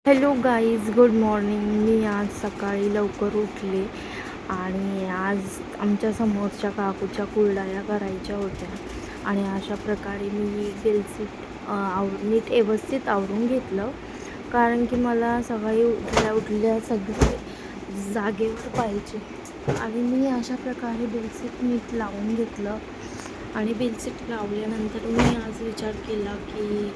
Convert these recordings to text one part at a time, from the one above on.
Hello guys, good morning. मी आज सकाळी लवकर उठले आणि आज आमच्या समोरच्या काकूच्या कुरडया करायच्या होत्या आणि अशा प्रकारे मी बेलसीट नीट व्यवस्थित आवरून घेतलं. कारण की मला सकाळी उठल्या सगळे जागेवर पाहिजे आणि मी अशा प्रकारे बेलसीट नीट लावून घेतलं. आणि बेलसीट लावल्यानंतर मी आज विचार केला की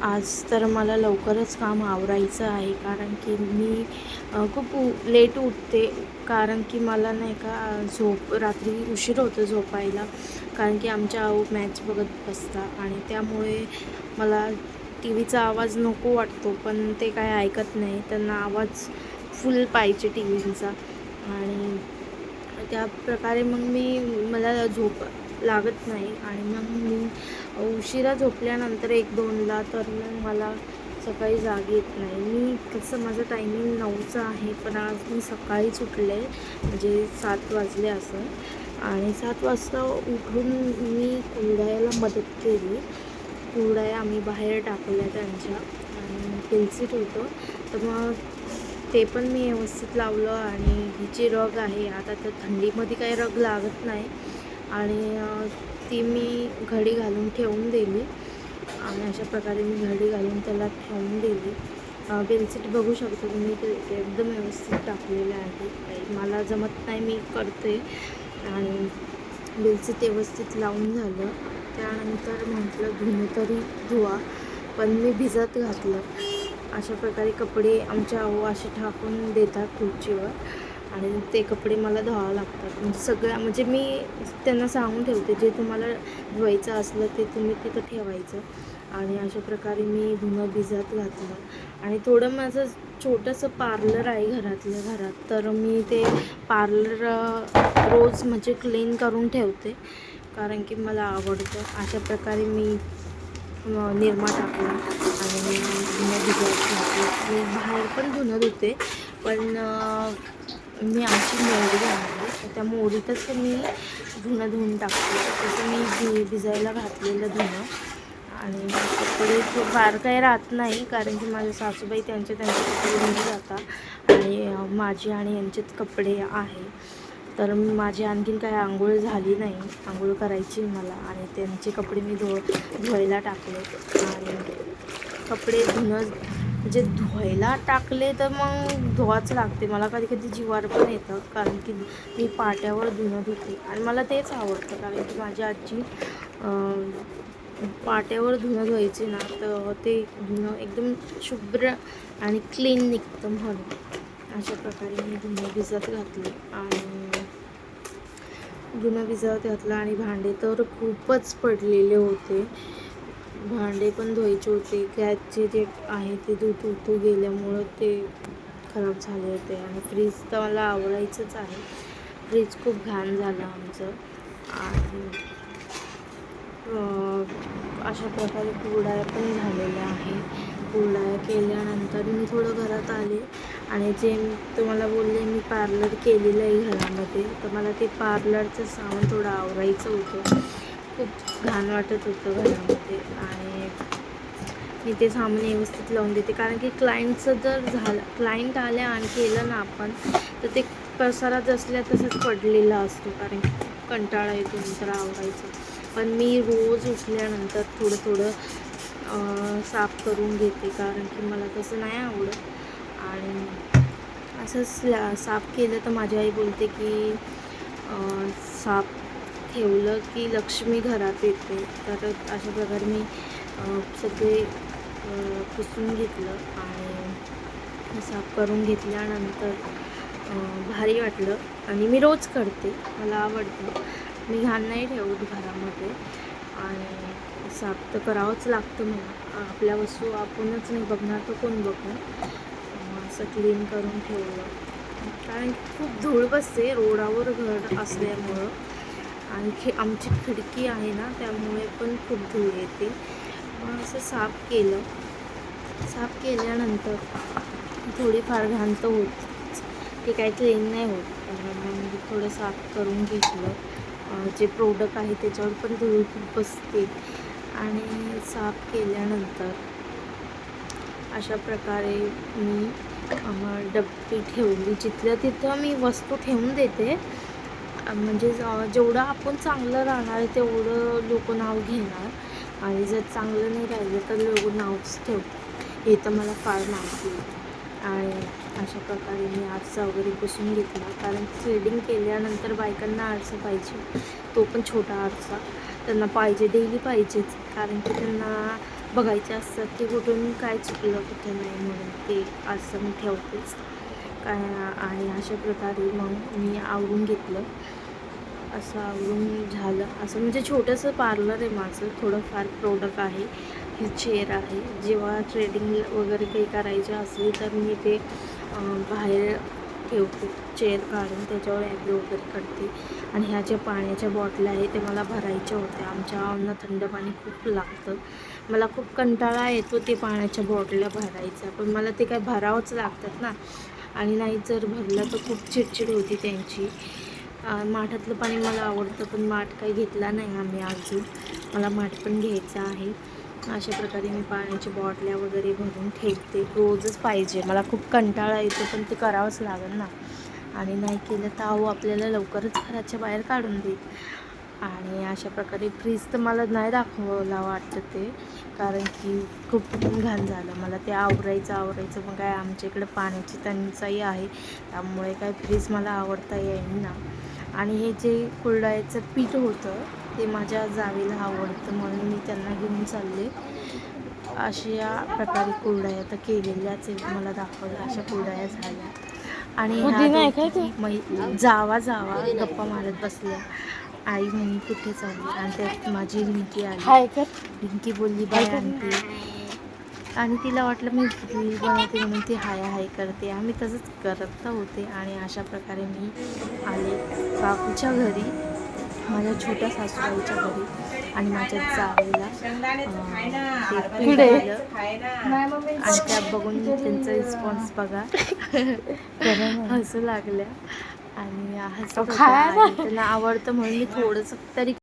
आज तर मला लवकरच काम आवरायचं आहे. कारण की मी खूप लेट उठते. कारण की मला नाही का रात्री उशीर होतं झोपायला. कारण की आमच्या आऊ मॅच बघत बसतात आणि त्यामुळे मला टी व्हीचा आवाज नको वाटतो, पण ते काय ऐकत नाही. त्यांना आवाज फुल पाहिजे टी व्हीचा आणि त्या प्रकारे मग मला झोप लागत नाही आणि मग मी उशिरा झोपल्यानंतर 1-2ला तर मग मला सकाळी जाग येत नाही. मी कसं माझं टायमिंग 9चं आहे, पण आज मी सकाळीच उठले, म्हणजे 7 वाजले असं. आणि 7 वाजता उठून मी कुरडयाला मदत केली. कुरडया आम्ही बाहेर टाकल्या त्यांच्या आणि बेलसीट होतं, तर मग ते पण मी व्यवस्थित लावलं. आणि ही जी रग आहे, आता तर थंडीमध्ये काही रग लागत नाही आणि ती मी घडी घालून ठेवून दिली आणि अशा प्रकारे मी घडी घालून त्याला ठेवून दिली. बेलसीट बघू शकता तुम्ही, ते एकदम व्यवस्थित टाकलेले आहे. काही मला जमत नाही, मी करते. आणि बेलसीट व्यवस्थित लावून झालं. त्यानंतर म्हटलं धुणं तरी धुवा, पण मी भिजत घातलं. अशा प्रकारे कपडे आमच्या आऊ असे टाकून देतात खुर्चीवर आणि ते कपडे मला धुवावं लागतात. म्हणजे मी त्यांना सांगून ठेवते, जे तुम्हाला धुवायचं असलं ते तुम्ही तिथं ठेवायचं. आणि अशा प्रकारे मी धुणं भिजत घातलं. आणि थोडं माझं छोटंसं पार्लर आहे घरातल्या घरात, तर मी ते पार्लर रोज म्हणजे क्लीन करून ठेवते, कारण की मला आवडतं. अशा प्रकारे मी निरमा टाकला आणि धुणं भिजत घातलं. मी बाहेर पण धुणं धुते, पण मी आमची मोहरी आणली, त्या मोहरीतच मी धुणं धुवून टाकते. तसं मी भिजायला घातलेलं धुणं. आणि कपडे फार काही राहत नाही, कारण की माझ्या सासूबाई त्यांचे कपडे धुवून जातात आणि माझी आणि यांचेच कपडे आहे. तर माझी आणखीन काही आंघोळ झाली नाही, आंघोळ करायची मला. आणि त्यांचे कपडे मी धुवायला टाकले. आणि कपडे म्हणजे धुवायला टाकले तर मग धुवाच लागते. मला कधी कधी जिवार पण येतं, कारण की मी पाट्यावर धुणं धुते आणि मला तेच आवडतं. कारण की माझी आजी पाट्यावर धुणं धुवायची ना, तर ते धुणं एकदम शुभ्र आणि क्लीन निघतं म्हणून. अशा प्रकारे मी धुणं भिजत घातलं आणि भांडे तर खूपच पडलेले होते. भांडे पण धुवायचे होते. गॅसचे जे आहे ते धुतू गेल्यामुळं ते खराब झाले होते. आणि फ्रीज तर मला आवडायचंच आहे. फ्रीज खूप घाण झालं आमचं. आणि अशा प्रकारे कुरडया पण झालेल्या आहे. कुरडया केल्यानंतर मी थोडं घरात आले आणि जे तुम्हाला बोलले मी पार्लर केलेलं आहे घरामध्ये, तर मला ते पार्लरचं सामान थोडं आवरायचं होतं. खूप घाण वाटत होतं घरामध्ये आणि मी ते सामान व्यवस्थित लावून देते. कारण की क्लायंट आल्या आणि केलं ना आपण, तर ते पसारा जसल्या तसंच पडलेला असतो, कारण की कंटाळा येतो नंतर आवरायचं. पण मी रोज उठल्यानंतर थोडं साफ करून घेते, कारण की मला तसं नाही आवडत. आणि असंच साफ केलं तर माझी आई बोलते की साफ ठेवलं की लक्ष्मी घरात येते. तर अशा प्रकारे मी सगळे पुसून घेतलं आणि साफ करून घेतल्यानंतर भारी वाटलं. आणि मी रोज करते, मला आवडतं. मी घाण नाही ठेवत घरामध्ये आणि साफ तर करावंच लागतं मला. आपल्या वस्तू आपणच नाही बघणार तर कोण बघणार. असं क्लीन करून ठेवलं, कारण खूप धूळ बसते रोडावर घर असल्यामुळं. आणि आमची खिडकी आहे ना, त्यामुळे पण खूप धूळ येते. मग असं साफ केल्यानंतर थोडीफार घाण तर होत, ते काही क्लीन नाही होत. मग थोडं साफ करून घेतलं. जे प्रोडक्ट आहे त्याच्यावर पण धूळ खूप बसते. आणि साफ केल्यानंतर अशा प्रकारे मी डब्बी ठेवली. जिथल्या तिथं मी वस्तू ठेवून देते, म्हणजे जेवढं आपण चांगलं राहणार आहे तेवढं लोक नाव घेणार, आणि जर चांगलं नाही राहिलं तर लोक नावच ठेवतात. हे तर मला फार माहिती आहे. आणि अशा प्रकारे मी आरसा वगैरे पुसून घेतला, कारण थ्रेडिंग केल्यानंतर बायकांना आरसा पाहिजे, तो पण छोटा आरसा त्यांना पाहिजे, डेली पाहिजेच, कारण की त्यांना बघायचे असतात की कुठून काय चुकलं कुठे नाही, म्हणून ते आरसा मी ठेवतेच काय. आणि अशा प्रकारे मग मी आवरून घेतलं. असं आवरून झालं, असं म्हणजे छोटंसं पार्लर आहे माझं, थोडंफार प्रोडक्ट आहे. ही चेअर आहे, जेव्हा ट्रेडिंग वगैरे काही करायचे असली तर मी ते बाहेर ठेवते, चेअर काढून त्याच्यावर ॲग्रो वगैरे करते. आणि ह्या ज्या पाण्याच्या बॉटल्या आहेत ते मला भरायच्या होत्या. आमच्या गावांना थंड पाणी खूप लागतं, मला खूप कंटाळा येतो ते पाण्याच्या बॉटल्या भरायचा, पण मला ते काय भरावंच लागतात ना, आणि नाही जर भरलं तर खूप चिडचिड होती त्यांची. माठातलं पाणी मला आवडतं, पण माठ काही घेतला नाही आम्ही अजून, मला माठ पण घ्यायचं आहे. अशा प्रकारे मी पाण्याच्या बॉटल्या वगैरे भरून ठेवते, रोजच पाहिजे, मला खूप कंटाळा येतो, पण ते करावंच लागेल ना, आणि नाही केलं तर आहो आपल्याला लवकरच घराच्या बाहेर काढून देईल. आणि अशा प्रकारे फ्रीज तर मला नाही दाखवायला वाटतं ते, कारण की खूप घाण झालं, मला ते आवरायचं मग काय आमच्या इकडे पाण्याची टंचाई आहे, त्यामुळे काय फ्रीज मला आवडता येईल ना. आणि हे जे कुरडयाचं पीठ होतं ते माझ्या जावेला आवडतं, म्हणून मी त्यांना घेऊन चालले. अशा प्रकारे कुरडया तर केलेल्याच आहे, मला दाखवल्या अशा कुरडया झाल्या. आणि ह्या जावा गप्पा मारत बसल्या. आई म्हणे कुठे चालली, आणि त्यात माझी रिंकी आली. रिंकी बोलली बाय आंटी, आणि तिला वाटलं मी रील बनवते म्हणून ती हाय हाय करते, आम्ही तसंच करत होते. आणि अशा प्रकारे मी आले काकूच्या घरी, माझ्या छोट्या सासूबाईच्या घरी, आणि माझ्या जावेला ते पीठ दिलं, आणि त्या बघून त्यांचा रिस्पॉन्स बघा हसू लागल्या, आणि हसत होत्या, आणि त्यांना आवडतं म्हणून मी थोडंसं तरी